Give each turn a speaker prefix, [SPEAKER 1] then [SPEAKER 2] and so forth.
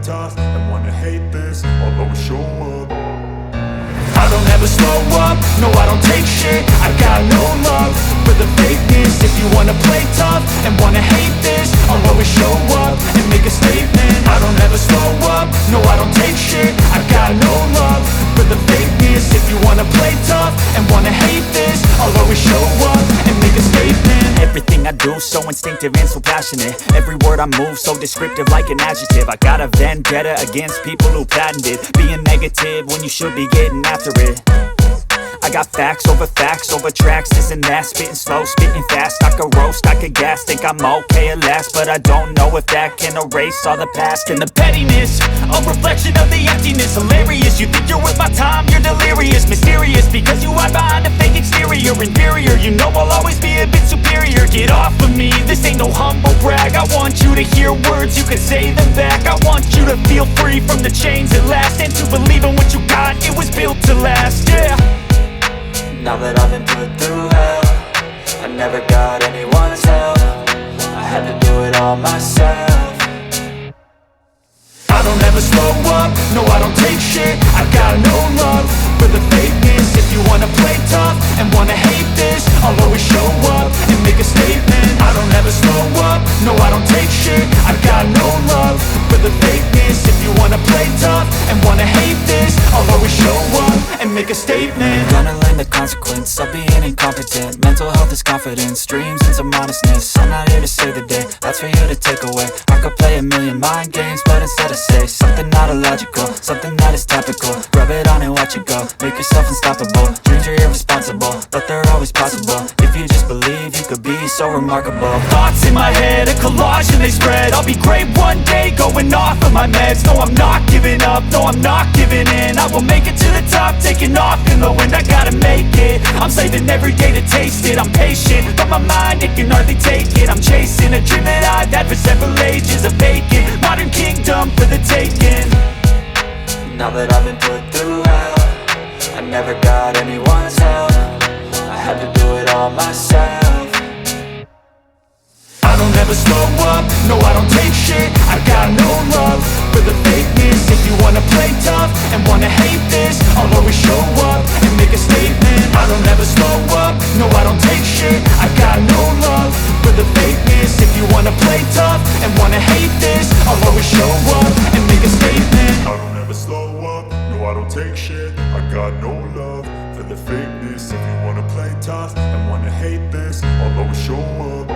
[SPEAKER 1] tough and wanna hate this, I'll always show up.
[SPEAKER 2] I don't ever slow up, no I don't take shit. I got no love for the fakeness. If you wanna play tough and wanna hate this, I'll always show up and make a statement. I don't ever slow up, no I don't take shit. I got no love for the fakeness. If you wanna play tough and wanna hate this, I'll always show up and make a statement. Everything I do so instinctive and so passionate. Every word I move so descriptive like an adjective. I got a vendetta against people who patented being negative when you should be getting after it. I got facts over tracks, this and that. Spitting slow, spitting fast. I could roast, I could gas. Think I'm okay at last, but I don't know if that can erase all the past. And the pettiness, a reflection of the emptiness. Hilarious, you think you're worth my time, you're delirious. Mysterious, because you hide behind a fake exterior. Inferior, you know I'll always be a bit superior. Get off of me, this ain't no humble brag. I want you to hear words, you can say them back. I want you to feel free from the chains at last, and to believe in what you got, it was built to last, yeah.
[SPEAKER 3] Now that I've been put through hell, I never got anyone's help. I had to do it all myself.
[SPEAKER 2] I don't ever slow up, no I don't take shit. I got no love for the fakeness. If you wanna play tough and wanna hate this, I'll always show up and make a statement. I don't ever slow up, no I don't take shit. I got no love for the fakeness. If you wanna play tough and wanna hate this, I'll always show up and make a statement.
[SPEAKER 3] Gonna learn the consequence of being incompetent. Mental health is confidence, dreams and some modestness. I'm not here to save the day, that's for you to take away. I could play a million mind games, but instead I say something not illogical, something that is topical. Rub it on and watch it go, make yourself unstoppable. Dreams are irresponsible, but they're always possible. If you just believe, you could be so remarkable.
[SPEAKER 2] Thoughts in my head, a collage and they spread. I'll be great one day, going off of my meds. No, I'm not giving up, no, I'm not giving in. I will make it to the top, taking off in the wind. I gotta make it, I'm saving every day to taste it. I'm patient, but my mind, it can hardly take it. I'm chasing a dream that I've had for several ages. A vacant, modern kingdom for the taking.
[SPEAKER 3] Now that I've been put through hell, I never got anyone's help. I had to do it all myself.
[SPEAKER 2] I don't ever slow up, no I don't take shit. I got no love for the fakeness. If you wanna play tough and wanna hate this, I'll always show up and make a statement. I don't ever slow up, no I don't take shit. I got no love for the fakeness. If you wanna play tough and wanna hate this, I'll always show up and make a statement.
[SPEAKER 1] I don't ever slow up, no I don't take shit. I got no love for the fakeness. If you wanna play tough and wanna hate this, I'll always show up.